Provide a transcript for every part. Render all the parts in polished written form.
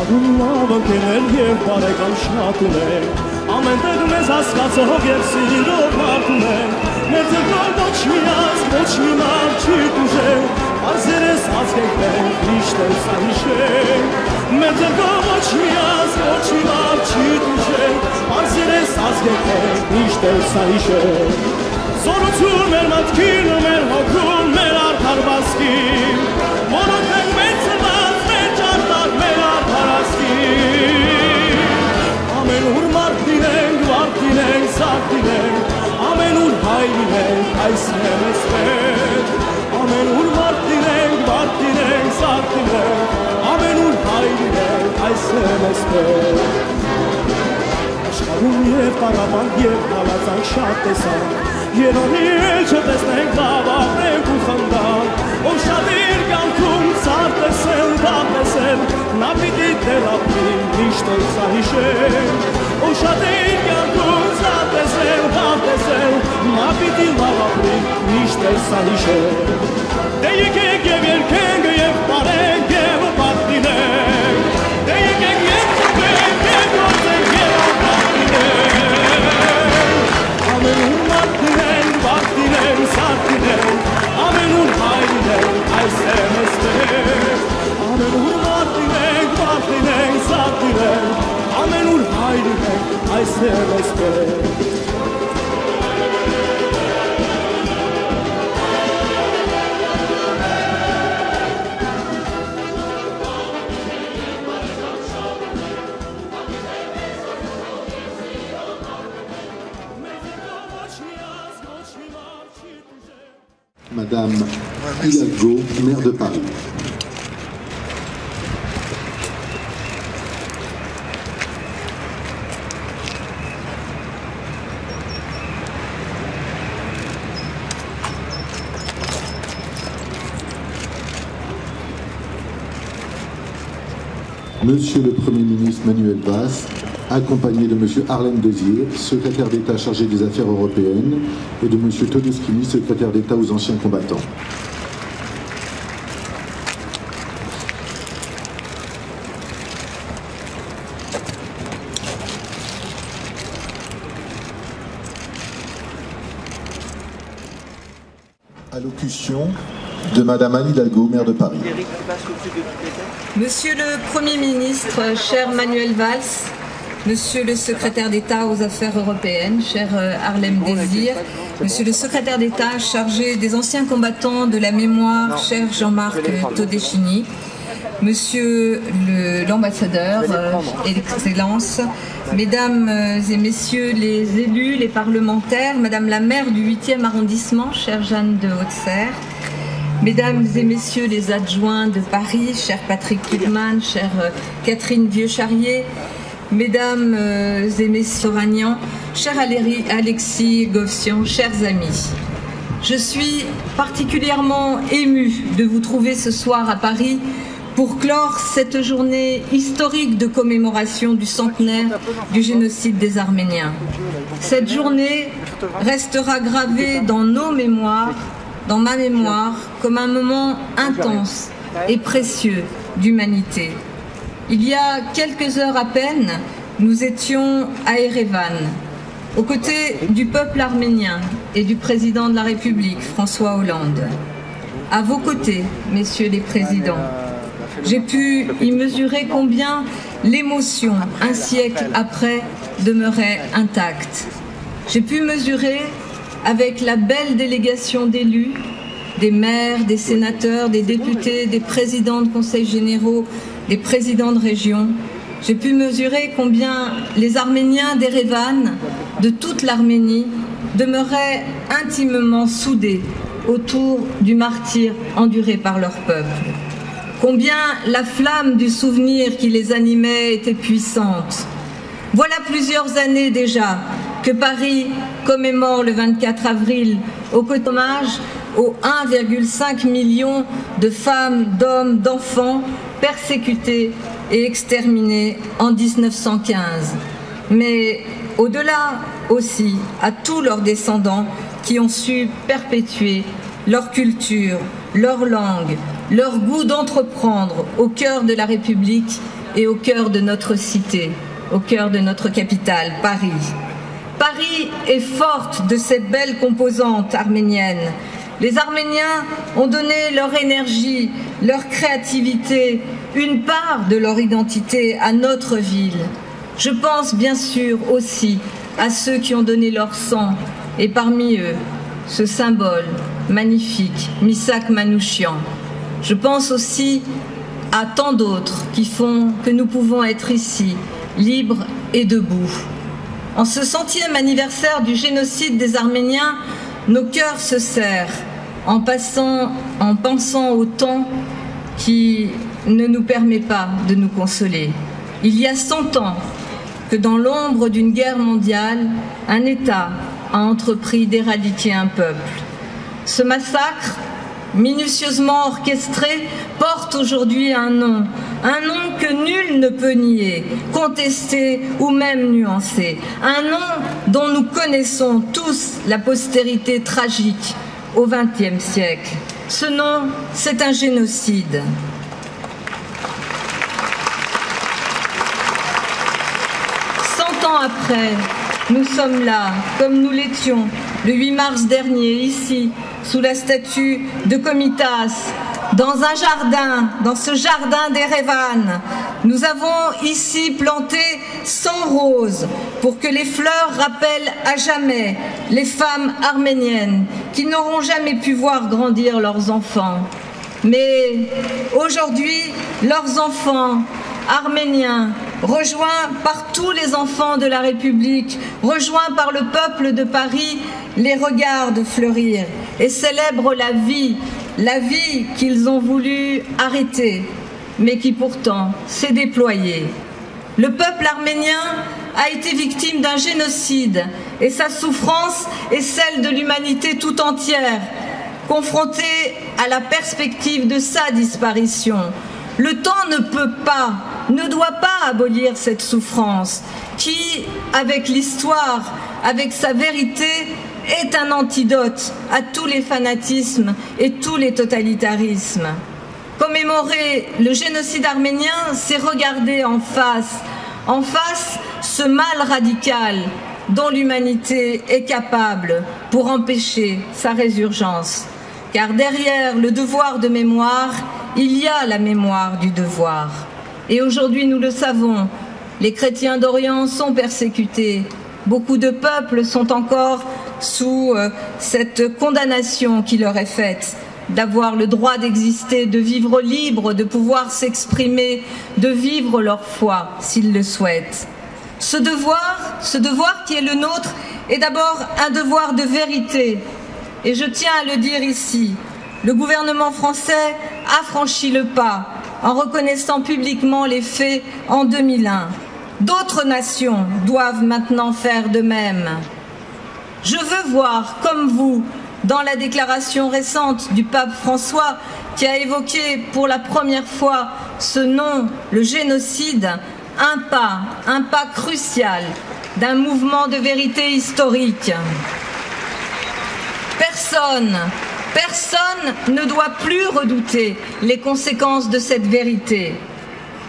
Լավ ընկերներ և բարեկամ շատ ունենք, ամենտեղ մեզ հասկացող և սիրող մարդ ունենք, մեր ձեռքով ոչ մի ազգ, ոչ մի մարդ չի տուժենք, Արզերես ազգենք մենք, միշտ էլ սա հիշենք, մեր ձեռքով ոչ մի ազգ, ոչ մի մարդ չի տուժենք, Արզերես ազգենք մենք, միշտ էլ սա հիշենք, Զորություն մեր մտքին ու մեր հոգուն, մեր արդար բասկին, որոնք ենք մեր ծված, մեր ճարտար, մեր արդար ասկին, ամենուր մարդ լինենք, վարդ լինենք, զարդ լինենք, ամենուր հայ լինենք, այս նեմես պետ, ամենուր մարդ լինենք, վարդ լինենք, զարդ լինենք, ամենուր հայ լինենք, այս նեմես պետ, աշխարհում և տառապանք և հալածանք շատ տեսանք, Երանի էլ չտեսնենք լավ ապրենք ու խնդանք, ով շատ իր կյանքում ծառ տեսել, դավ տեսել, նա պիտի դեռ ապրի, միշտ էլ սա հիշենք, ով շատ իր կյանքում ծառ տեսել, դավ տեսել, նա պիտի լավ ապրի, միշտ էլ սա հիշենք, դե եկեք և երգենք և պարենք և ապատ լինենք, դե եկեք և ծուվենք և գործենք և ապատ լինենք, ամենուր մարդ լինենք, վարդ լինենք, զարդ լինենք, ամենուր հայ լինենք, այս է մեզ պետք, ամենուր մարդ լինենք, վարդ լինենք, զարդ լինենք, ամենուր հայ լինենք, այս է մեզ պետք. Madame Hidalgo, maire de Paris. Monsieur le Premier ministre Manuel Valls, accompagné de Monsieur Harlem Désir, secrétaire d'État chargé des affaires européennes, et de Monsieur Todeschini, secrétaire d'État aux anciens combattants. Allocution de Madame Anne Hidalgo, maire de Paris. Monsieur le Premier ministre, cher Manuel Valls, Monsieur le secrétaire d'État aux affaires européennes, cher Harlem Désir, Monsieur le secrétaire d'État chargé des anciens combattants de la mémoire, cher Jean-Marc Todeschini, Monsieur l'ambassadeur et l'Excellence, Mesdames et Messieurs les élus, les parlementaires, Madame la maire du 8e arrondissement, chère Jeanne de Haute-Serre, Mesdames et Messieurs les adjoints de Paris, cher Patrick Kidman, chère Catherine Vieux-Charrier, Mesdames et Messieurs Ragnant, cher Alexis Govsian, chers amis, je suis particulièrement émue de vous trouver ce soir à Paris pour clore cette journée historique de commémoration du centenaire du génocide des Arméniens. Cette journée restera gravée dans nos mémoires, dans ma mémoire, comme un moment intense et précieux d'humanité. Il y a quelques heures à peine, nous étions à Erevan, aux côtés du peuple arménien et du président de la République, François Hollande. À vos côtés, messieurs les présidents, j'ai pu y mesurer combien l'émotion, un siècle après, demeurait intacte. J'ai pu mesurer, avec la belle délégation d'élus, des maires, des sénateurs, des députés, des présidents de conseils généraux, des présidents de région, j'ai pu mesurer combien les Arméniens d'Erevan, de toute l'Arménie, demeuraient intimement soudés autour du martyre enduré par leur peuple. Combien la flamme du souvenir qui les animait était puissante. Voilà plusieurs années déjà que Paris commémore le 24 avril au hommage aux 1,5 million de femmes, d'hommes, d'enfants persécutés et exterminés en 1915. Mais au-delà aussi à tous leurs descendants qui ont su perpétuer leur culture, leur langue, leur goût d'entreprendre au cœur de la République et au cœur de notre cité, au cœur de notre capitale, Paris. Paris est forte de ces belles composantes arméniennes. Les Arméniens ont donné leur énergie, leur créativité, une part de leur identité à notre ville. Je pense bien sûr aussi à ceux qui ont donné leur sang, et parmi eux, ce symbole magnifique, Missak Manouchian. Je pense aussi à tant d'autres qui font que nous pouvons être ici, libres et debout. En ce 100e anniversaire du génocide des Arméniens, nos cœurs se serrent en pensant au temps qui ne nous permet pas de nous consoler. Il y a 100 ans que dans l'ombre d'une guerre mondiale, un État a entrepris d'éradiquer un peuple. Ce massacre, minutieusement orchestré, porte aujourd'hui un nom que nul ne peut nier, contester ou même nuancer, un nom dont nous connaissons tous la postérité tragique au XXe siècle. Ce nom, c'est un génocide. Après, nous sommes là, comme nous l'étions, le 8 mars dernier, ici, sous la statue de Komitas, dans un jardin, dans ce jardin d'Erevan. Nous avons ici planté 100 roses pour que les fleurs rappellent à jamais les femmes arméniennes qui n'auront jamais pu voir grandir leurs enfants. Mais aujourd'hui, leurs enfants arméniens, rejoints par tous les enfants de la République, rejoints par le peuple de Paris, les regardent fleurir et célèbrent la vie qu'ils ont voulu arrêter, mais qui pourtant s'est déployée. Le peuple arménien a été victime d'un génocide et sa souffrance est celle de l'humanité tout entière, confrontée à la perspective de sa disparition. Le temps ne doit pas abolir cette souffrance qui, avec l'histoire, avec sa vérité, est un antidote à tous les fanatismes et tous les totalitarismes. Commémorer le génocide arménien, c'est regarder en face ce mal radical dont l'humanité est capable pour empêcher sa résurgence. Car derrière le devoir de mémoire, il y a la mémoire du devoir. Et aujourd'hui, nous le savons, les chrétiens d'Orient sont persécutés. Beaucoup de peuples sont encore sous cette condamnation qui leur est faite, d'avoir le droit d'exister, de vivre libre, de pouvoir s'exprimer, de vivre leur foi s'ils le souhaitent. Ce devoir qui est le nôtre est d'abord un devoir de vérité. Et je tiens à le dire ici, le gouvernement français a franchi le pas en reconnaissant publiquement les faits en 2001. D'autres nations doivent maintenant faire de même. Je veux voir, comme vous, dans la déclaration récente du pape François, qui a évoqué pour la première fois ce nom, le génocide, un pas crucial d'un mouvement de vérité historique. Personne ne doit plus redouter les conséquences de cette vérité.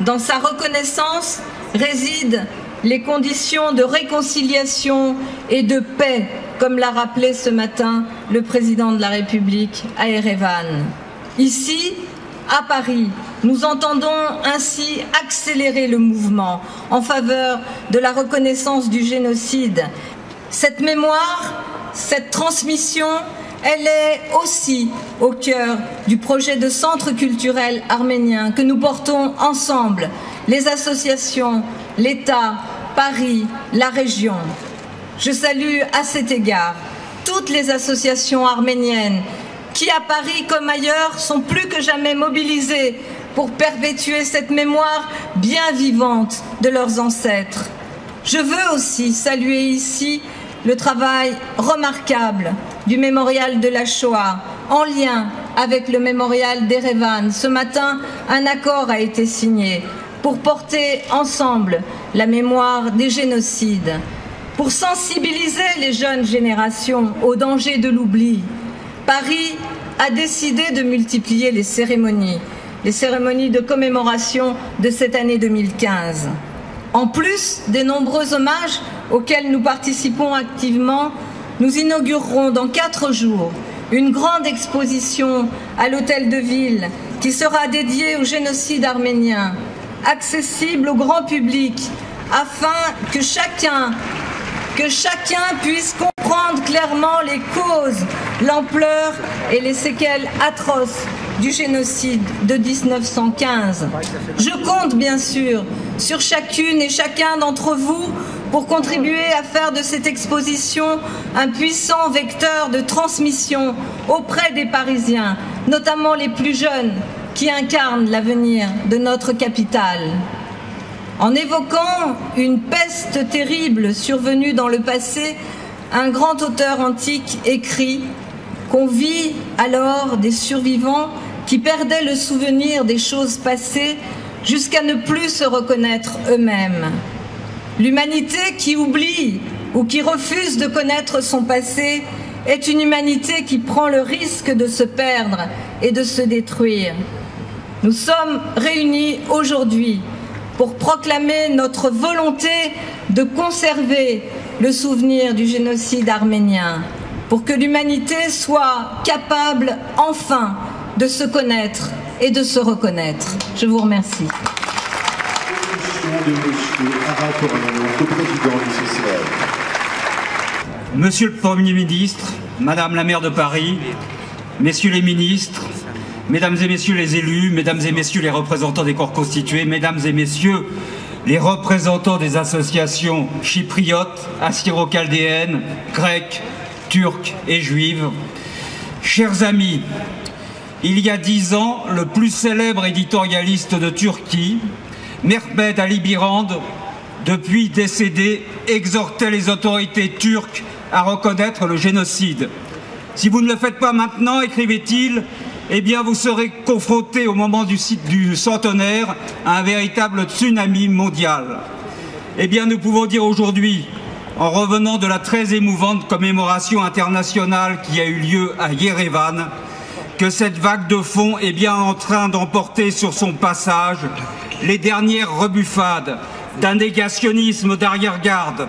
Dans sa reconnaissance résident les conditions de réconciliation et de paix, comme l'a rappelé ce matin le président de la République à Erevan. Ici, à Paris, nous entendons ainsi accélérer le mouvement en faveur de la reconnaissance du génocide. Cette mémoire, cette transmission, elle est aussi au cœur du projet de centre culturel arménien que nous portons ensemble, les associations, l'État, Paris, la région. Je salue à cet égard toutes les associations arméniennes qui, à Paris comme ailleurs, sont plus que jamais mobilisées pour perpétuer cette mémoire bien vivante de leurs ancêtres. Je veux aussi saluer ici le travail remarquable du mémorial de la Shoah, en lien avec le mémorial d'Erevan. Ce matin, un accord a été signé pour porter ensemble la mémoire des génocides, pour sensibiliser les jeunes générations au danger de l'oubli. Paris a décidé de multiplier les cérémonies, les cérémonies de commémoration de cette année 2015. En plus des nombreux hommages auxquels nous participons activement, nous inaugurerons dans 4 jours une grande exposition à l'Hôtel de Ville qui sera dédiée au génocide arménien, accessible au grand public, afin que chacun puisse comprendre clairement les causes, l'ampleur et les séquelles atroces du génocide de 1915. Je compte bien sûr sur chacune et chacun d'entre vous pour contribuer à faire de cette exposition un puissant vecteur de transmission auprès des Parisiens, notamment les plus jeunes qui incarnent l'avenir de notre capitale. En évoquant une peste terrible survenue dans le passé, un grand auteur antique écrit qu'on vit alors des survivants qui perdaient le souvenir des choses passées jusqu'à ne plus se reconnaître eux-mêmes. L'humanité qui oublie ou qui refuse de connaître son passé est une humanité qui prend le risque de se perdre et de se détruire. Nous sommes réunis aujourd'hui pour proclamer notre volonté de conserver le souvenir du génocide arménien, pour que l'humanité soit capable enfin de se connaître et de se reconnaître. Je vous remercie. Monsieur le Premier ministre, Madame la maire de Paris, Messieurs les ministres, Mesdames et Messieurs les élus, Mesdames et Messieurs les représentants des corps constitués, Mesdames et Messieurs les représentants des associations chypriotes, assyro-chaldéennes, grecques, turques et juives, chers amis, il y a 10 ans, le plus célèbre éditorialiste de Turquie, Mehmet Ali Birand, depuis décédé, exhortait les autorités turques à reconnaître le génocide. Si vous ne le faites pas maintenant, écrivait-il, eh bien vous serez confrontés au moment du centenaire à un véritable tsunami mondial. Eh bien nous pouvons dire aujourd'hui, en revenant de la très émouvante commémoration internationale qui a eu lieu à Yerevan, que cette vague de fond est bien en train d'emporter sur son passage les dernières rebuffades d'un négationnisme d'arrière-garde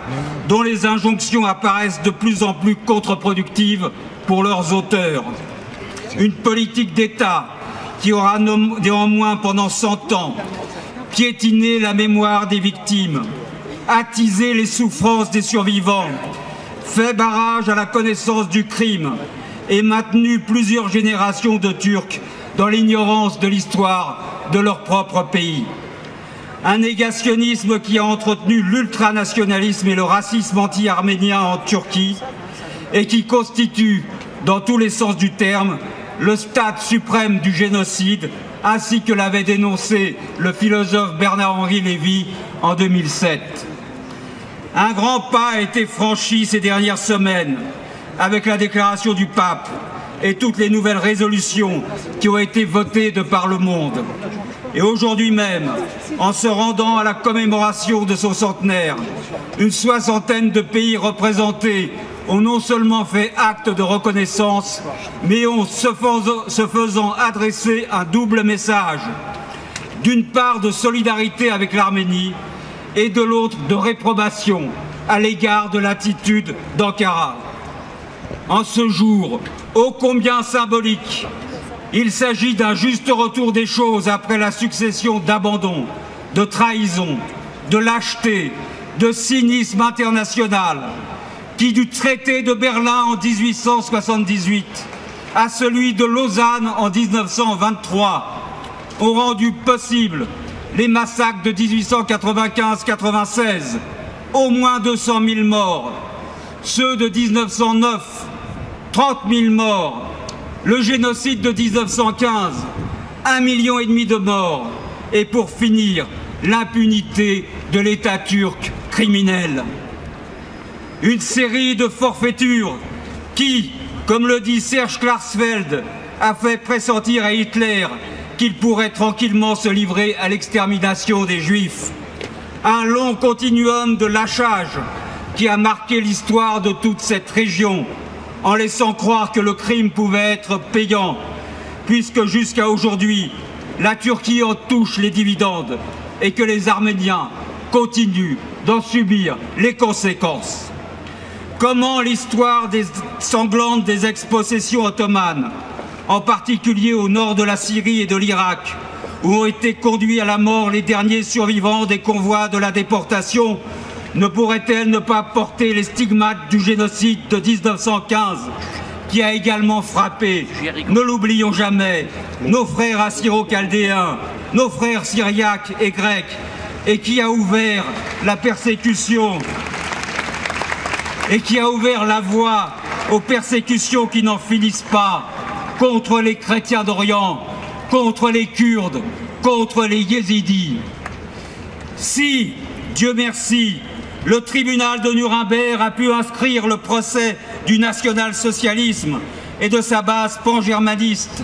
dont les injonctions apparaissent de plus en plus contre-productives pour leurs auteurs. Une politique d'État qui aura néanmoins pendant 100 ans piétiné la mémoire des victimes, attisé les souffrances des survivants, fait barrage à la connaissance du crime et maintenu plusieurs générations de Turcs dans l'ignorance de l'histoire de leur propre pays. Un négationnisme qui a entretenu l'ultranationalisme et le racisme anti-arménien en Turquie et qui constitue, dans tous les sens du terme, le stade suprême du génocide, ainsi que l'avait dénoncé le philosophe Bernard-Henri Lévy en 2007. Un grand pas a été franchi ces dernières semaines avec la déclaration du pape et toutes les nouvelles résolutions qui ont été votées de par le monde. Et aujourd'hui même, en se rendant à la commémoration de son centenaire, une 60aine de pays représentés ont non seulement fait acte de reconnaissance, mais ont, se faisant adresser un double message. D'une part de solidarité avec l'Arménie et de l'autre de réprobation à l'égard de l'attitude d'Ankara. En ce jour, ô combien symbolique, il s'agit d'un juste retour des choses après la succession d'abandon, de trahison, de lâcheté, de cynisme international, qui du traité de Berlin en 1878 à celui de Lausanne en 1923 ont rendu possible les massacres de 1895-96, au moins 200 000 morts, ceux de 1909, 30 000 morts, le génocide de 1915, 1,5 million de morts, et pour finir, l'impunité de l'État turc criminel. Une série de forfaitures qui, comme le dit Serge Klarsfeld, a fait pressentir à Hitler qu'il pourrait tranquillement se livrer à l'extermination des Juifs. Un long continuum de lâchage qui a marqué l'histoire de toute cette région, en laissant croire que le crime pouvait être payant, puisque jusqu'à aujourd'hui, la Turquie en touche les dividendes et que les Arméniens continuent d'en subir les conséquences. Comment l'histoire sanglante des ex-possessions ottomanes, en particulier au nord de la Syrie et de l'Irak, où ont été conduits à la mort les derniers survivants des convois de la déportation, ne pourrait-elle ne pas porter les stigmates du génocide de 1915 qui a également frappé, ne l'oublions jamais, nos frères assyro-chaldéens, nos frères syriaques et grecs, et qui a ouvert la persécution et qui a ouvert la voie aux persécutions qui n'en finissent pas contre les chrétiens d'Orient, contre les Kurdes, contre les Yézidis. Si, Dieu merci, le tribunal de Nuremberg a pu inscrire le procès du national-socialisme et de sa base pan-germaniste,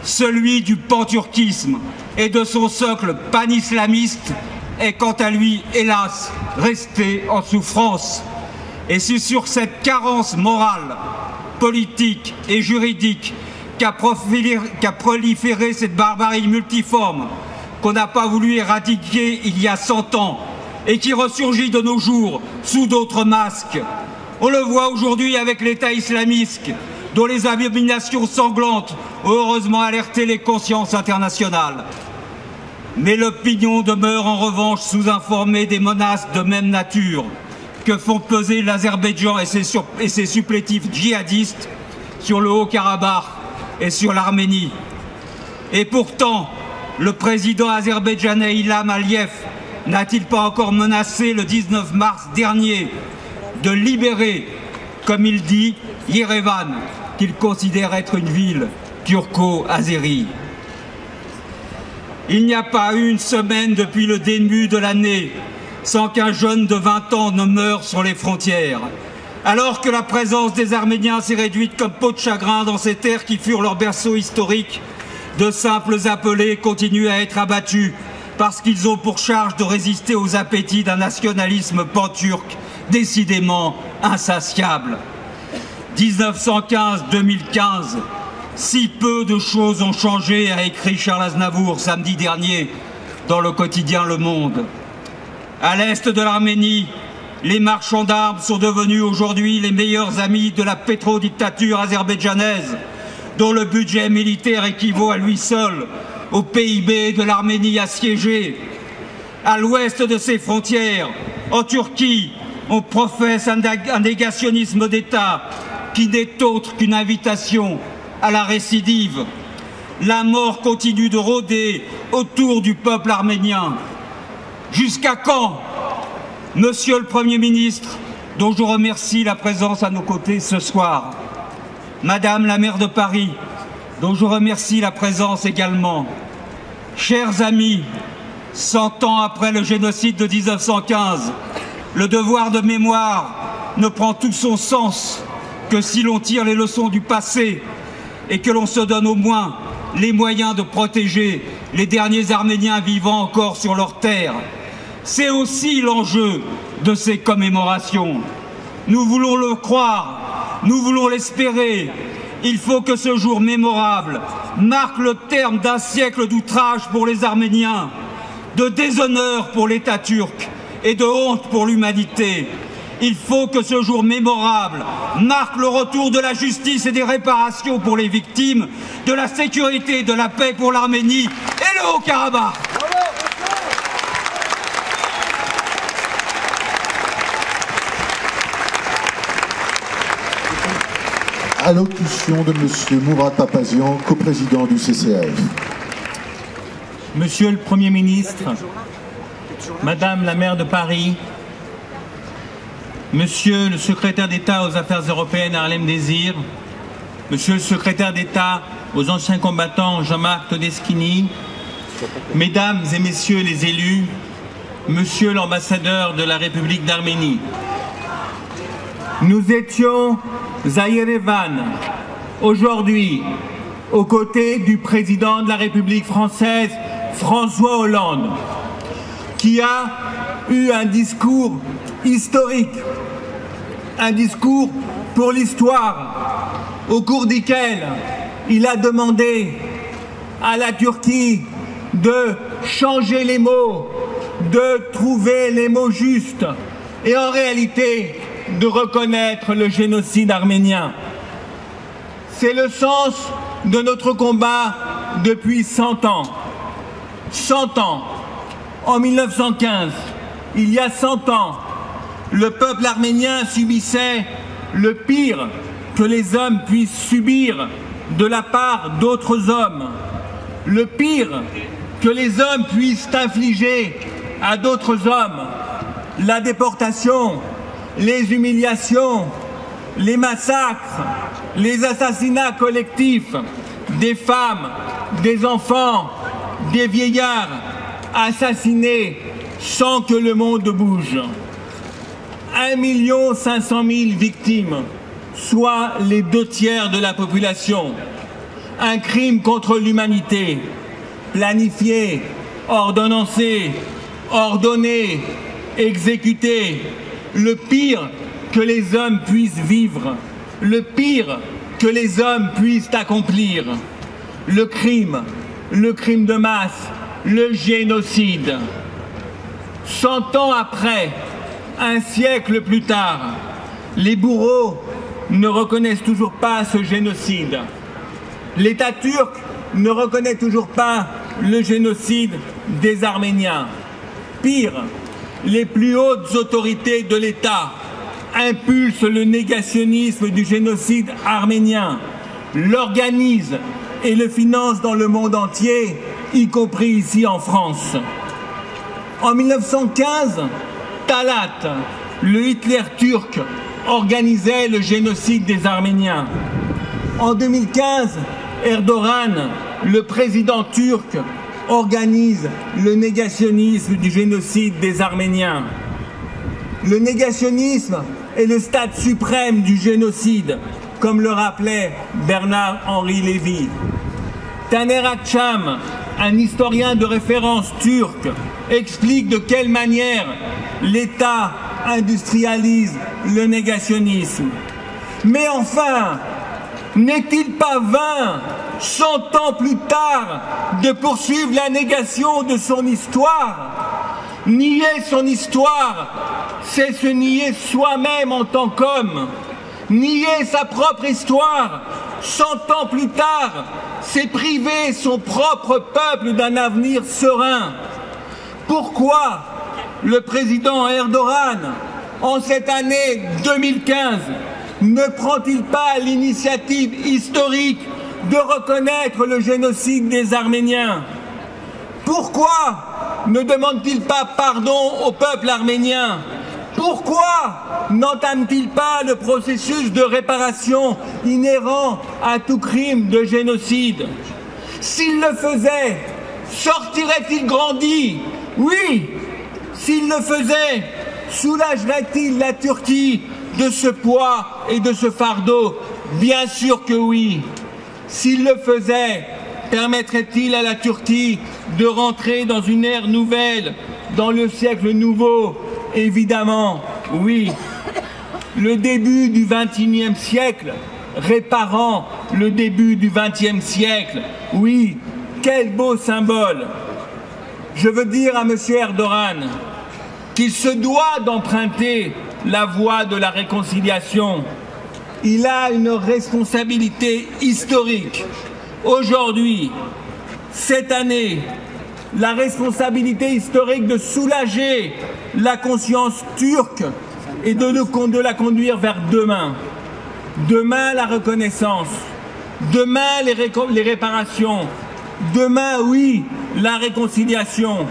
celui du panturquisme et de son socle pan-islamiste est quant à lui, hélas, resté en souffrance. Et c'est sur cette carence morale, politique et juridique qu'a proliféré cette barbarie multiforme qu'on n'a pas voulu éradiquer il y a 100 ans et qui ressurgit de nos jours sous d'autres masques. On le voit aujourd'hui avec l'État islamique, dont les abominations sanglantes ont heureusement alerté les consciences internationales. Mais l'opinion demeure en revanche sous-informée des menaces de même nature que font peser l'Azerbaïdjan et ses supplétifs djihadistes sur le Haut-Karabakh et sur l'Arménie. Et pourtant, le président azerbaïdjanais Ilham Aliyev n'a-t-il pas encore menacé le 19 mars dernier de libérer, comme il dit, Yerevan, qu'il considère être une ville turco-azérie. Il n'y a pas eu une semaine depuis le début de l'année sans qu'un jeune de 20 ans ne meure sur les frontières, alors que la présence des Arméniens s'est réduite comme peau de chagrin dans ces terres qui furent leur berceau historique, de simples appelés continuent à être abattus parce qu'ils ont pour charge de résister aux appétits d'un nationalisme pan-turc décidément insatiable. 1915-2015, si peu de choses ont changé, a écrit Charles Aznavour samedi dernier dans le quotidien Le Monde. À l'est de l'Arménie, les marchands d'armes sont devenus aujourd'hui les meilleurs amis de la pétrodictature azerbaïdjanaise, dont le budget militaire équivaut à lui seul au PIB de l'Arménie assiégée. À l'ouest de ses frontières, en Turquie, on professe un négationnisme d'État qui n'est autre qu'une invitation à la récidive. La mort continue de rôder autour du peuple arménien. Jusqu'à quand, Monsieur le Premier ministre, dont je remercie la présence à nos côtés ce soir, Madame la maire de Paris, dont je remercie la présence également, chers amis, 100 ans après le génocide de 1915, le devoir de mémoire ne prend tout son sens que si l'on tire les leçons du passé et que l'on se donne au moins les moyens de protéger les derniers Arméniens vivant encore sur leur terre. C'est aussi l'enjeu de ces commémorations. Nous voulons le croire, nous voulons l'espérer. Il faut que ce jour mémorable marque le terme d'un siècle d'outrage pour les Arméniens, de déshonneur pour l'État turc et de honte pour l'humanité. Il faut que ce jour mémorable marque le retour de la justice et des réparations pour les victimes, de la sécurité et de la paix pour l'Arménie et le Haut-Karabakh. Allocution de M. Mourad Papazian, coprésident du CCAF. Monsieur le Premier ministre, Madame la maire de Paris, Monsieur le secrétaire d'État aux Affaires européennes Harlem Désir, Monsieur le secrétaire d'État aux anciens combattants Jean-Marc Todeschini, Mesdames et Messieurs les élus, Monsieur l'ambassadeur de la République d'Arménie. Nous étions à Yerevan, aujourd'hui, aux côtés du président de la République française, François Hollande, qui a eu un discours historique, un discours pour l'histoire, au cours duquel il a demandé à la Turquie de changer les mots, de trouver les mots justes et en réalité de reconnaître le génocide arménien. C'est le sens de notre combat depuis 100 ans. 100 ans. En 1915, il y a 100 ans, le peuple arménien subissait le pire que les hommes puissent subir de la part d'autres hommes. Le pire que les hommes puissent infliger à d'autres hommes. La déportation, les humiliations, les massacres, les assassinats collectifs des femmes, des enfants, des vieillards assassinés sans que le monde bouge. 1 500 000 victimes, soit les 2/3 de la population. Un crime contre l'humanité, planifié, ordonnancé, ordonné, exécuté, le pire que les hommes puissent vivre, le pire que les hommes puissent accomplir, le crime de masse, le génocide. 100 ans après, un siècle plus tard, les bourreaux ne reconnaissent toujours pas ce génocide. L'État turc ne reconnaît toujours pas le génocide des Arméniens. Pire, les plus hautes autorités de l'État impulsent le négationnisme du génocide arménien, l'organisent et le financent dans le monde entier, y compris ici en France. En 1915, Talat, le Hitler turc, organisait le génocide des Arméniens. En 2015, Erdogan, le président turc, organise le négationnisme du génocide des Arméniens. Le négationnisme est le stade suprême du génocide, comme le rappelait Bernard-Henri Lévy. Taner Akçam, un historien de référence turc, explique de quelle manière l'État industrialise le négationnisme. Mais enfin, n'est-il pas vain, 100 ans plus tard, de poursuivre la négation de son histoire? Nier son histoire, c'est se nier soi-même en tant qu'homme. Nier sa propre histoire, 100 ans plus tard, c'est priver son propre peuple d'un avenir serein. Pourquoi le président Erdogan, en cette année 2015, ne prend-il pas l'initiative historique de reconnaître le génocide des Arméniens? Pourquoi ne demande-t-il pas pardon au peuple arménien? Pourquoi n'entame-t-il pas le processus de réparation inhérent à tout crime de génocide? S'il le faisait, sortirait-il grandi? Oui. S'il le faisait, soulagerait-il la Turquie de ce poids et de ce fardeau? Bien sûr que oui. S'il le faisait, permettrait-il à la Turquie de rentrer dans une ère nouvelle, dans le siècle nouveau? Évidemment, oui. Le début du XXIe siècle, réparant le début du XXe siècle. Oui, quel beau symbole. Je veux dire à M. Erdogan qu'il se doit d'emprunter la voie de la réconciliation. Il a une responsabilité historique. Aujourd'hui, cette année, la responsabilité historique de soulager la conscience turque et de la conduire vers demain. Demain, la reconnaissance. Demain, les réparations. Demain, oui, la réconciliation.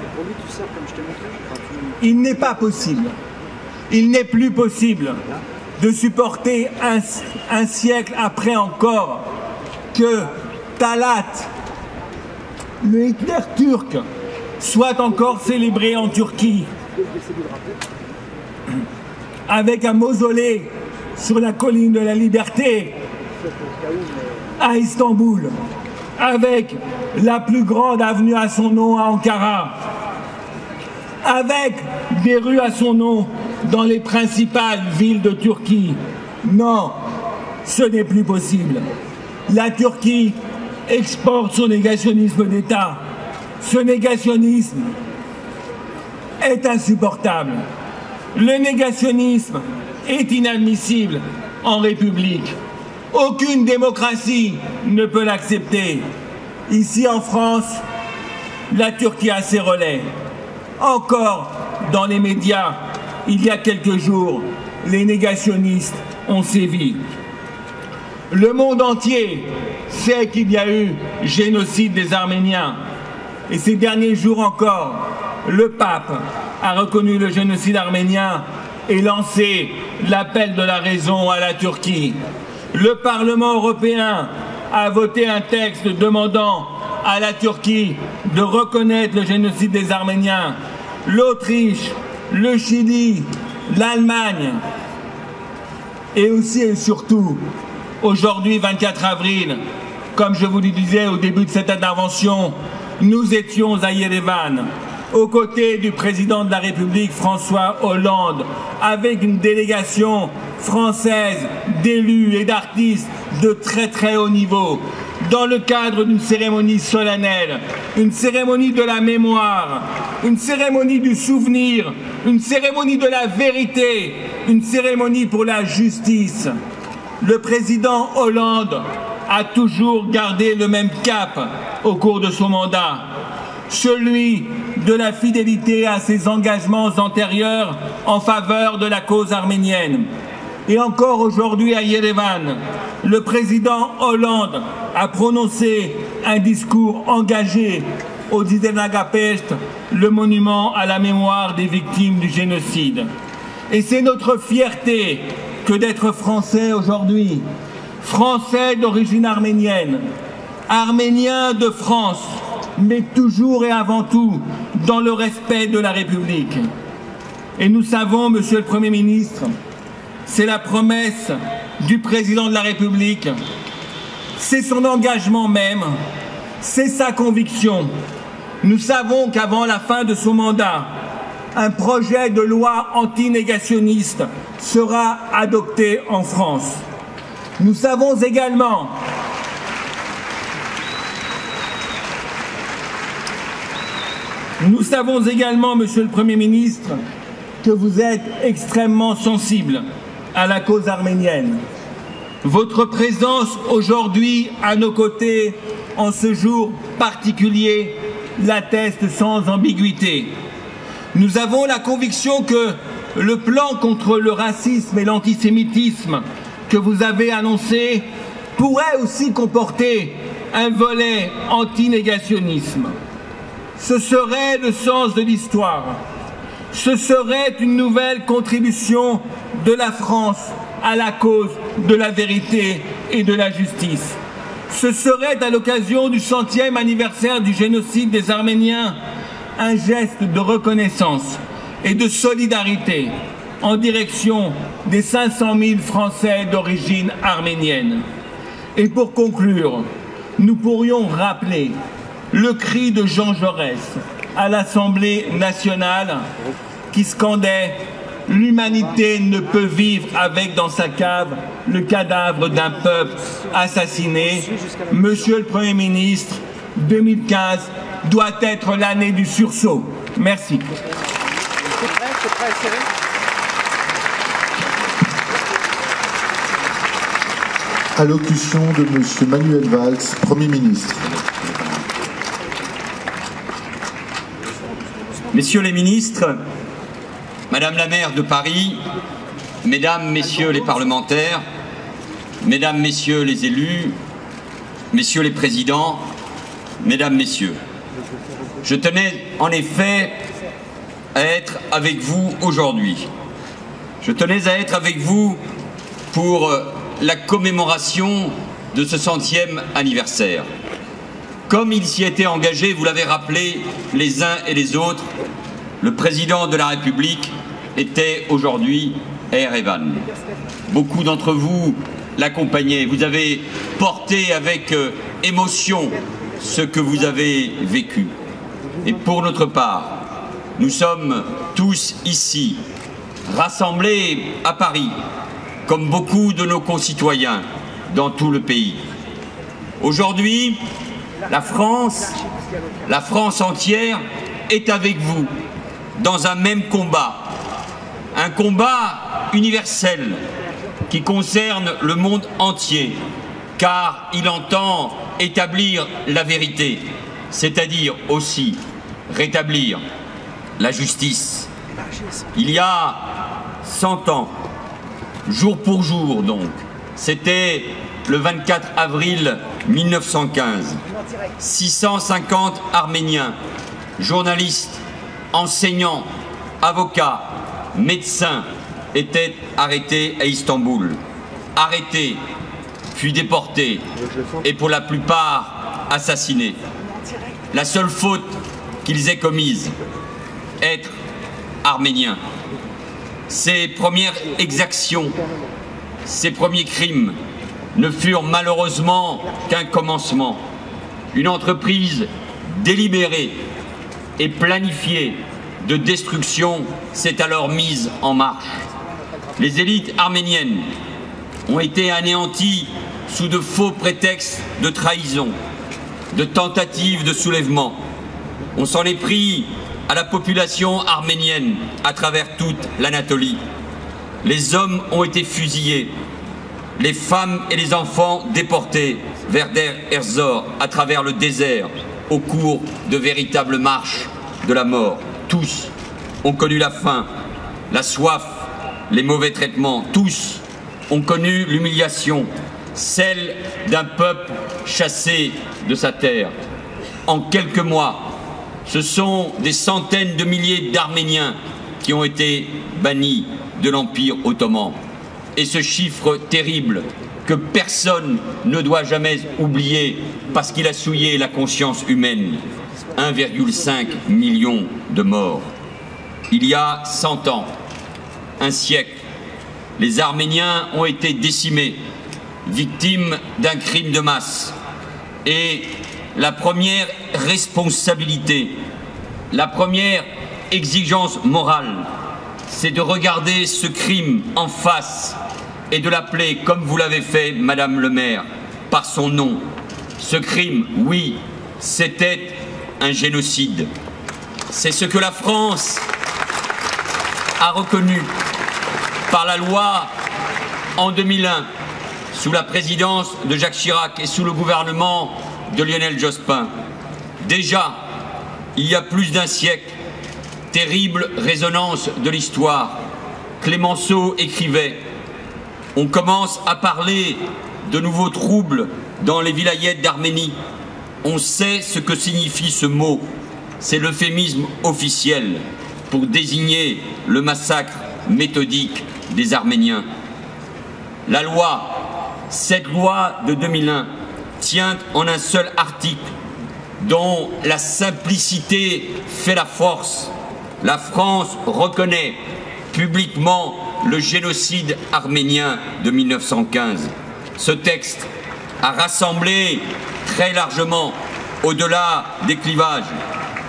Il n'est pas possible, il n'est plus possible de supporter un siècle après encore que Talat, le Hitler turc, soit encore célébré en Turquie avec un mausolée sur la colline de la Liberté à Istanbul, avec la plus grande avenue à son nom à Ankara, avec des rues à son nom dans les principales villes de Turquie. Non, ce n'est plus possible. La Turquie exporte son négationnisme d'État. Ce négationnisme est insupportable. Le négationnisme est inadmissible en République. Aucune démocratie ne peut l'accepter. Ici en France, la Turquie a ses relais. Encore dans les médias, il y a quelques jours, les négationnistes ont sévi. Le monde entier sait qu'il y a eu génocide des Arméniens. Et ces derniers jours encore, le pape a reconnu le génocide arménien et lancé l'appel de la raison à la Turquie. Le Parlement européen a voté un texte demandant à la Turquie de reconnaître le génocide des Arméniens. L'Autriche, le Chili, l'Allemagne et aussi et surtout, aujourd'hui 24 avril, comme je vous le disais au début de cette intervention, nous étions à Yerevan, aux côtés du président de la République François Hollande, avec une délégation française d'élus et d'artistes de très haut niveau, dans le cadre d'une cérémonie solennelle, une cérémonie de la mémoire, une cérémonie du souvenir, une cérémonie de la vérité, une cérémonie pour la justice. Le président Hollande a toujours gardé le même cap au cours de son mandat, celui de la fidélité à ses engagements antérieurs en faveur de la cause arménienne. Et encore aujourd'hui à Yerevan, le président Hollande a prononcé un discours engagé au Dizenagapest, le monument à la mémoire des victimes du génocide. Et c'est notre fierté que d'être français aujourd'hui, français d'origine arménienne, arménien de France, mais toujours et avant tout dans le respect de la République. Et nous savons, Monsieur le Premier ministre, c'est la promesse du président de la République, c'est son engagement même, c'est sa conviction. Nous savons qu'avant la fin de son mandat, un projet de loi anti-négationniste sera adopté en France. Nous savons également Monsieur le Premier ministre, que vous êtes extrêmement sensible à la cause arménienne. Votre présence aujourd'hui à nos côtés, en ce jour particulier, l'atteste sans ambiguïté. Nous avons la conviction que le plan contre le racisme et l'antisémitisme que vous avez annoncé pourrait aussi comporter un volet anti-négationnisme. Ce serait le sens de l'histoire. Ce serait une nouvelle contribution de la France à la cause de la vérité et de la justice. Ce serait à l'occasion du 100e anniversaire du génocide des Arméniens un geste de reconnaissance et de solidarité en direction des 500 000 Français d'origine arménienne. Et pour conclure, nous pourrions rappeler le cri de Jean Jaurès à l'Assemblée nationale qui scandait « L'humanité ne peut vivre avec dans sa cave le cadavre d'un peuple assassiné ». Monsieur le Premier ministre, 2015 doit être l'année du sursaut. Merci. Allocution de M. Manuel Valls, Premier ministre. Messieurs les ministres, Madame la maire de Paris, Mesdames, Messieurs les parlementaires, Mesdames, Messieurs les élus, Messieurs les présidents, Mesdames, Messieurs, je tenais en effet à être avec vous aujourd'hui. Je tenais à être avec vous pour la commémoration de ce 100e anniversaire. Comme il s'y était engagé, vous l'avez rappelé les uns et les autres, le président de la République était aujourd'hui à Yerevan. Beaucoup d'entre vous l'accompagnaient. Vous avez porté avec émotion ce que vous avez vécu. Et pour notre part, nous sommes tous ici, rassemblés à Paris, comme beaucoup de nos concitoyens dans tout le pays. Aujourd'hui, la France La France entière est avec vous dans un même combat. Un combat universel qui concerne le monde entier, car il entend établir la vérité, c'est-à-dire aussi rétablir la justice. Il y a 100 ans, jour pour jour donc, c'était le 24 avril 1915, 650 Arméniens, journalistes, enseignants, avocats, médecins étaient arrêtés à Istanbul. Arrêtés, puis déportés et pour la plupart assassinés. La seule faute qu'ils aient commise, être arméniens. Ces premières exactions, ces premiers crimes ne furent malheureusement qu'un commencement. Une entreprise délibérée et planifiée de destruction s'est alors mise en marche. Les élites arméniennes ont été anéanties sous de faux prétextes de trahison, de tentatives de soulèvement. On s'en est pris à la population arménienne à travers toute l'Anatolie. Les hommes ont été fusillés, les femmes et les enfants déportés vers Der Erzor à travers le désert au cours de véritables marches de la mort. Tous ont connu la faim, la soif, les mauvais traitements. Tous ont connu l'humiliation, celle d'un peuple chassé de sa terre. En quelques mois, ce sont des centaines de milliers d'Arméniens qui ont été bannis de l'Empire ottoman. Et ce chiffre terrible que personne ne doit jamais oublier parce qu'il a souillé la conscience humaine, 1,5 million de morts. Il y a 100 ans, un siècle, les Arméniens ont été décimés, victimes d'un crime de masse. Et la première responsabilité, la première exigence morale, c'est de regarder ce crime en face et de l'appeler, comme vous l'avez fait, Madame le maire, par son nom. Ce crime, oui, c'était un génocide. C'est ce que la France a reconnu par la loi en 2001, sous la présidence de Jacques Chirac et sous le gouvernement de Lionel Jospin. Déjà, il y a plus d'un siècle, terrible résonance de l'histoire. Clémenceau écrivait « On commence à parler de nouveaux troubles dans les vilayets d'Arménie. On sait ce que signifie ce mot. C'est l'euphémisme officiel pour désigner le massacre méthodique des Arméniens. » La loi, cette loi de 2001, tient en un seul article dont la simplicité fait la force. La France reconnaît publiquement le génocide arménien de 1915. Ce texte a rassemblé très largement au-delà des clivages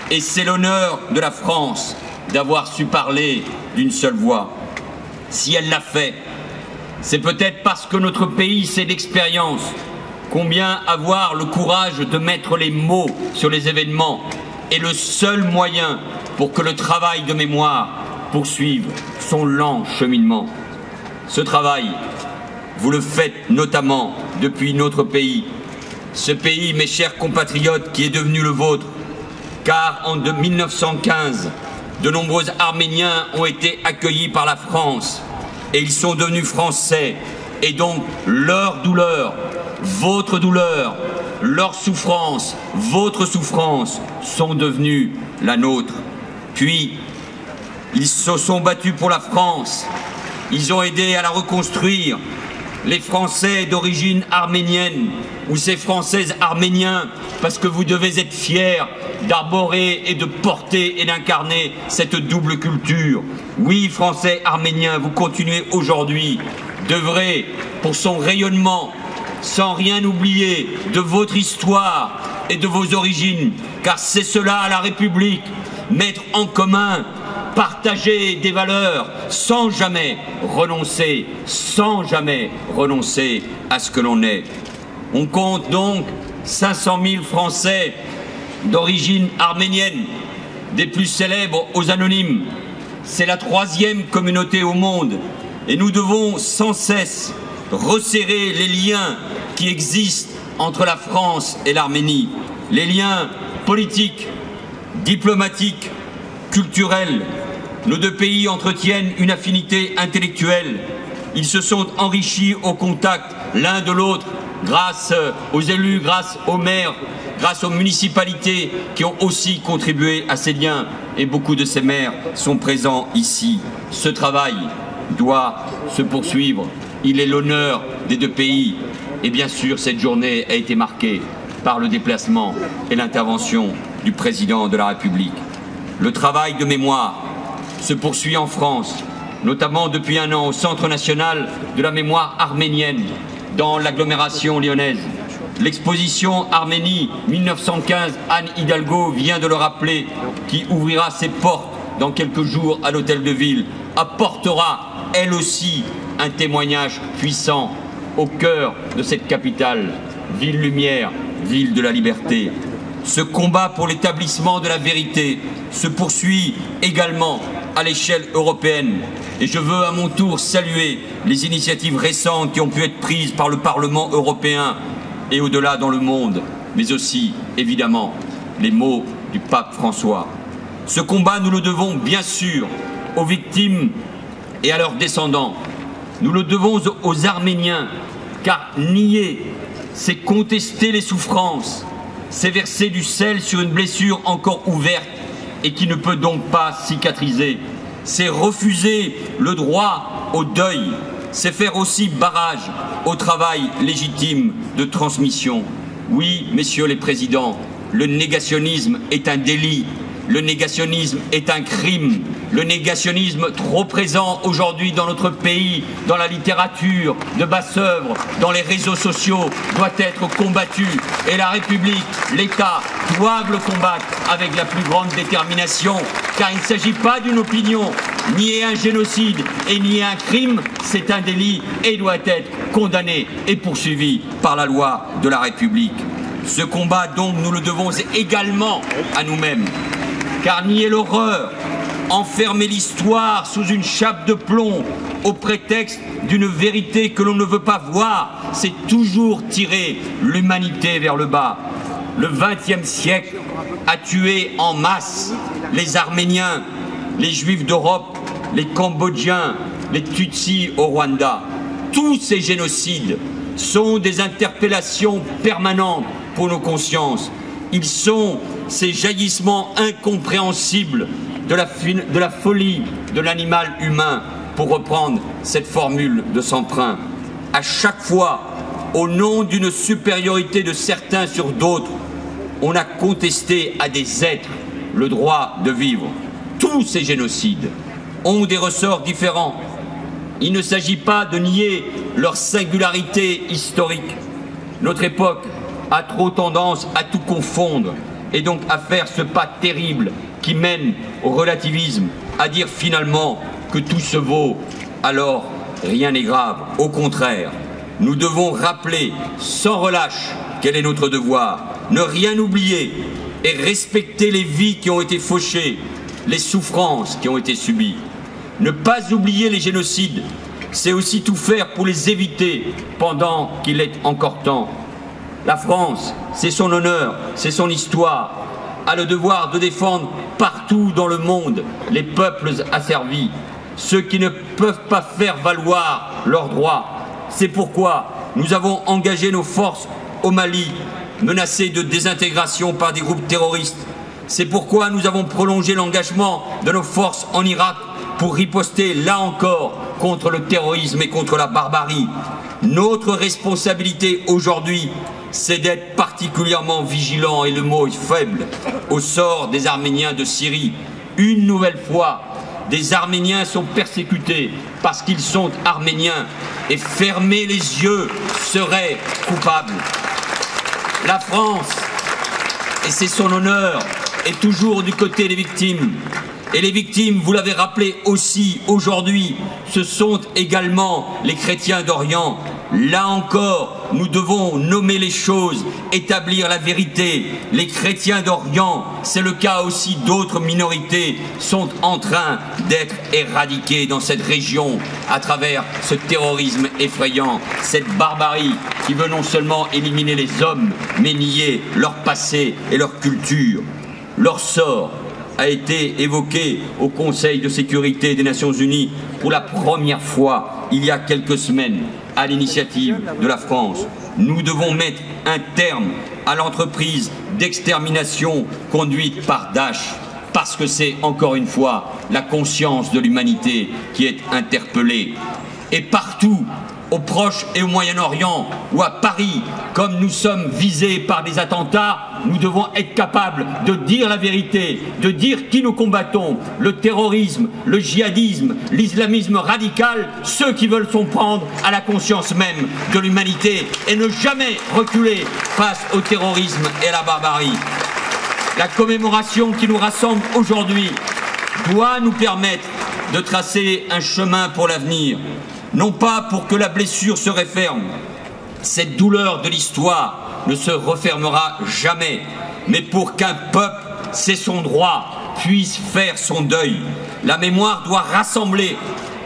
et c'est l'honneur de la France d'avoir su parler d'une seule voix. Si elle l'a fait, c'est peut-être parce que notre pays sait d'expérience combien avoir le courage de mettre les mots sur les événements est le seul moyen pour que le travail de mémoire poursuive son lent cheminement. Ce travail, vous le faites notamment depuis notre pays. Ce pays, mes chers compatriotes, qui est devenu le vôtre, car en 1915, de nombreux Arméniens ont été accueillis par la France et ils sont devenus français. Et donc, leur douleur, votre douleur, leur souffrance, votre souffrance sont devenues la nôtre. Puis, ils se sont battus pour la France. Ils ont aidé à la reconstruire. Les Français d'origine arménienne ou ces Françaises arméniens, parce que vous devez être fiers d'arborer et de porter et d'incarner cette double culture. Oui, Français arméniens, vous continuez aujourd'hui d'œuvrer pour son rayonnement, sans rien oublier de votre histoire et de vos origines, car c'est cela la République, mettre en commun, partager des valeurs sans jamais renoncer à ce que l'on est. On compte donc 500 000 Français d'origine arménienne, des plus célèbres aux anonymes. C'est la 3e communauté au monde et nous devons sans cesse resserrer les liens qui existent entre la France et l'Arménie, les liens politiques, diplomatiques, culturels. Nos deux pays entretiennent une affinité intellectuelle. Ils se sont enrichis au contact l'un de l'autre grâce aux élus, grâce aux maires, grâce aux municipalités qui ont aussi contribué à ces liens. Et beaucoup de ces maires sont présents ici. Ce travail doit se poursuivre. Il est l'honneur des deux pays. Et bien sûr, cette journée a été marquée par le déplacement et l'intervention du président de la République. Le travail de mémoire se poursuit en France, notamment depuis un an au Centre national de la mémoire arménienne, dans l'agglomération lyonnaise. L'exposition Arménie 1915, Anne Hidalgo vient de le rappeler, qui ouvrira ses portes dans quelques jours à l'Hôtel de Ville, apportera elle aussi un témoignage puissant au cœur de cette capitale, ville lumière, ville de la liberté. Ce combat pour l'établissement de la vérité se poursuit également à l'échelle européenne. Et je veux à mon tour saluer les initiatives récentes qui ont pu être prises par le Parlement européen et au-delà dans le monde, mais aussi, évidemment, les mots du pape François. Ce combat, nous le devons bien sûr aux victimes et à leurs descendants. Nous le devons aux Arméniens, car nier, c'est contester les souffrances, c'est verser du sel sur une blessure encore ouverte et qui ne peut donc pas cicatriser. C'est refuser le droit au deuil, c'est faire aussi barrage au travail légitime de transmission. Oui, messieurs les présidents, le négationnisme est un délit, le négationnisme est un crime, le négationnisme trop présent aujourd'hui dans notre pays, dans la littérature, de basse-œuvre, dans les réseaux sociaux, doit être combattu. Et la République, l'État doivent le combattre avec la plus grande détermination, car il ne s'agit pas d'une opinion. Nier un génocide et nier un crime, c'est un délit et doit être condamné et poursuivi par la loi de la République. Ce combat, donc, nous le devons également à nous-mêmes. Car nier l'horreur, enfermer l'histoire sous une chape de plomb au prétexte d'une vérité que l'on ne veut pas voir, c'est toujours tirer l'humanité vers le bas. Le XXe siècle a tué en masse les Arméniens, les Juifs d'Europe, les Cambodgiens, les Tutsis au Rwanda. Tous ces génocides sont des interpellations permanentes pour nos consciences. Ils sont ces jaillissements incompréhensibles de la folie de l'animal humain, pour reprendre cette formule de Semprin. À chaque fois, au nom d'une supériorité de certains sur d'autres, on a contesté à des êtres le droit de vivre. Tous ces génocides ont des ressorts différents. Il ne s'agit pas de nier leur singularité historique. Notre époque a trop tendance à tout confondre et donc à faire ce pas terrible qui mène au relativisme, à dire finalement que tout se vaut, alors rien n'est grave. Au contraire, nous devons rappeler sans relâche quel est notre devoir, ne rien oublier et respecter les vies qui ont été fauchées, les souffrances qui ont été subies. Ne pas oublier les génocides, c'est aussi tout faire pour les éviter pendant qu'il est encore temps. La France, c'est son honneur, c'est son histoire, a le devoir de défendre partout dans le monde les peuples asservis, ceux qui ne peuvent pas faire valoir leurs droits. C'est pourquoi nous avons engagé nos forces au Mali, menacées de désintégration par des groupes terroristes. C'est pourquoi nous avons prolongé l'engagement de nos forces en Irak pour riposter là encore contre le terrorisme et contre la barbarie. Notre responsabilité aujourd'hui, c'est d'être particulièrement vigilant, et le mot est faible, au sort des Arméniens de Syrie. Une nouvelle fois, des Arméniens sont persécutés parce qu'ils sont Arméniens, et fermer les yeux serait coupable. La France, et c'est son honneur, est toujours du côté des victimes. Et les victimes, vous l'avez rappelé aussi aujourd'hui, ce sont également les chrétiens d'Orient, Là encore, nous devons nommer les choses, établir la vérité. Les chrétiens d'Orient, c'est le cas aussi d'autres minorités, sont en train d'être éradiqués dans cette région à travers ce terrorisme effrayant, cette barbarie qui veut non seulement éliminer les hommes, mais nier leur passé et leur culture. Leur sort a été évoqué au Conseil de sécurité des Nations Unies pour la première fois il y a quelques semaines à l'initiative de la France. Nous devons mettre un terme à l'entreprise d'extermination conduite par Daesh, parce que c'est encore une fois la conscience de l'humanité qui est interpellée. Et partout, au Proche et au Moyen-Orient, ou à Paris, comme nous sommes visés par des attentats, nous devons être capables de dire la vérité, de dire qui nous combattons, le terrorisme, le djihadisme, l'islamisme radical, ceux qui veulent s'en prendre à la conscience même de l'humanité et ne jamais reculer face au terrorisme et à la barbarie. La commémoration qui nous rassemble aujourd'hui doit nous permettre de tracer un chemin pour l'avenir, non pas pour que la blessure se referme. Cette douleur de l'histoire ne se refermera jamais, mais pour qu'un peuple, c'est son droit, puisse faire son deuil. La mémoire doit rassembler,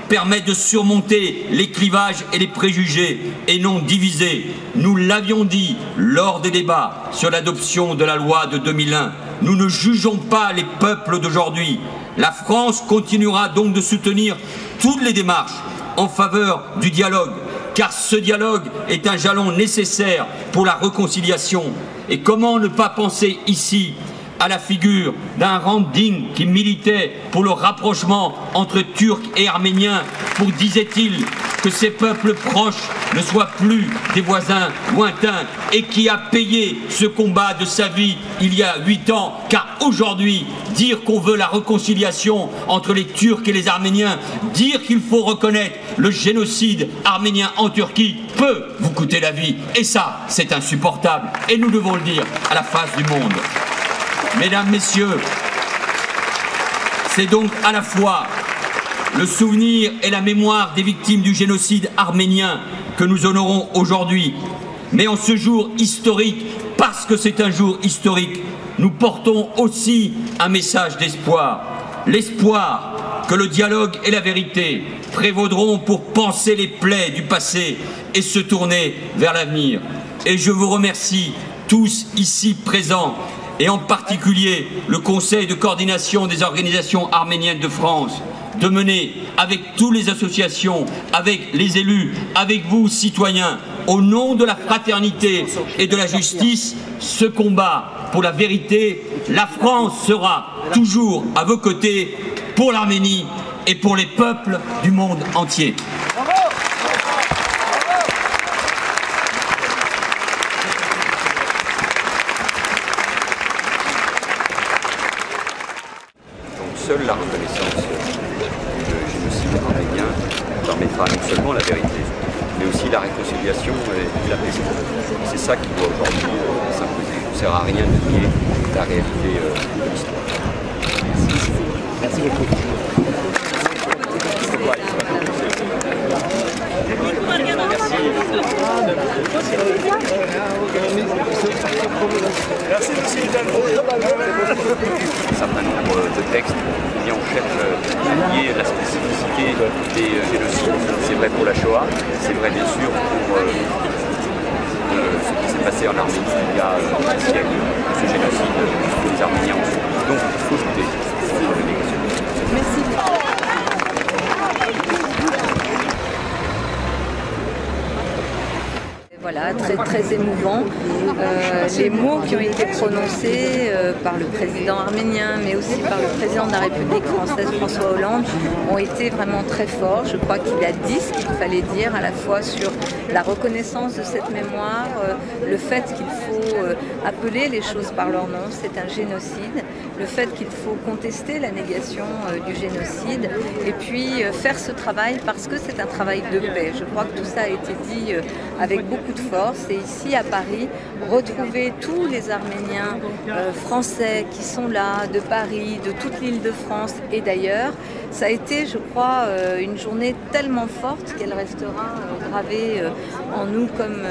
permettre de surmonter les clivages et les préjugés et non diviser. Nous l'avions dit lors des débats sur l'adoption de la loi de 2001. Nous ne jugeons pas les peuples d'aujourd'hui. La France continuera donc de soutenir toutes les démarches en faveur du dialogue, car ce dialogue est un jalon nécessaire pour la réconciliation. Et comment ne pas penser ici à la figure d'un Randin qui militait pour le rapprochement entre Turcs et Arméniens, pour, disait-il, que ces peuples proches ne soient plus des voisins lointains, et qui a payé ce combat de sa vie il y a 8 ans, car aujourd'hui, dire qu'on veut la réconciliation entre les Turcs et les Arméniens, dire qu'il faut reconnaître le génocide arménien en Turquie peut vous coûter la vie, et ça, c'est insupportable, et nous devons le dire à la face du monde. Mesdames, Messieurs, c'est donc à la fois le souvenir et la mémoire des victimes du génocide arménien que nous honorons aujourd'hui. Mais en ce jour historique, parce que c'est un jour historique, nous portons aussi un message d'espoir. L'espoir que le dialogue et la vérité prévaudront pour panser les plaies du passé et se tourner vers l'avenir. Et je vous remercie tous ici présents, et en particulier le Conseil de coordination des organisations arméniennes de France, de mener avec toutes les associations, avec les élus, avec vous citoyens, au nom de la fraternité et de la justice, ce combat pour la vérité. La France sera toujours à vos côtés pour l'Arménie et pour les peuples du monde entier. Seule la reconnaissance du génocide arménien permettra non seulement la vérité, mais aussi la réconciliation et la paix. C'est ça qui doit aujourd'hui s'imposer. Il ne sert à rien de nier la réalité de l'histoire. Merci beaucoup. Merci, monsieur Hidalgo. Un certain nombre de textes, et on cherche à nier la spécificité des génocides. C'est vrai pour la Shoah, c'est vrai bien sûr pour ce qui s'est passé en Arménie il y a un siècle, ce génocide que les Arméniens ont subi. Donc il faut lutter contre le négationnisme. Merci. Voilà, très émouvant. Les mots qui ont été prononcés par le président arménien, mais aussi par le président de la République française, François Hollande, ont été vraiment très forts. Je crois qu'il a dit ce qu'il fallait dire, à la fois sur la reconnaissance de cette mémoire, le fait qu'il faut appeler les choses par leur nom, c'est un génocide, le fait qu'il faut contester la négation du génocide, et puis faire ce travail parce que c'est un travail de paix. Je crois que tout ça a été dit avec beaucoup de force, et ici à Paris, retrouver tous les Arméniens français qui sont là, de Paris, de toute l'Île-de-France et d'ailleurs, Ça a été, je crois, une journée tellement forte qu'elle restera gravée en nous comme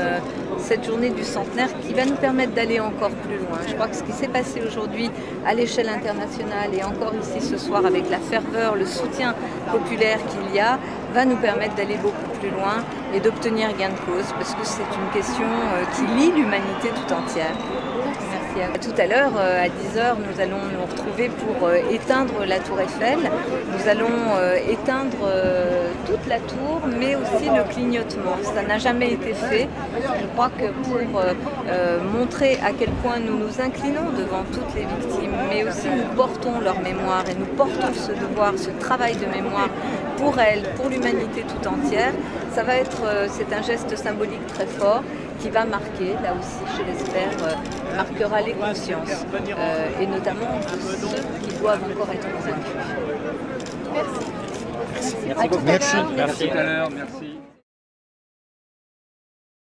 cette journée du centenaire qui va nous permettre d'aller encore plus loin. Je crois que ce qui s'est passé aujourd'hui à l'échelle internationale et encore ici ce soir avec la ferveur, le soutien populaire qu'il y a, va nous permettre d'aller beaucoup plus loin et d'obtenir gain de cause parce que c'est une question qui lie l'humanité tout entière. Merci à vous. Tout à l'heure, à 10h, nous allons nous retrouver pour éteindre la tour Eiffel. Nous allons éteindre toute la tour, mais aussi le clignotement. Ça n'a jamais été fait. Je crois que pour montrer à quel point nous nous inclinons devant toutes les victimes, mais aussi nous portons leur mémoire et nous portons ce devoir, ce travail de mémoire pour elles, pour l'humanité tout entière, ça va être, c'est un geste symbolique très fort qui va marquer, là aussi je l'espère, marquera les consciences et notamment de ceux qui doivent encore être convaincus. Merci. Merci beaucoup. Merci. À tout à l'heure. Merci.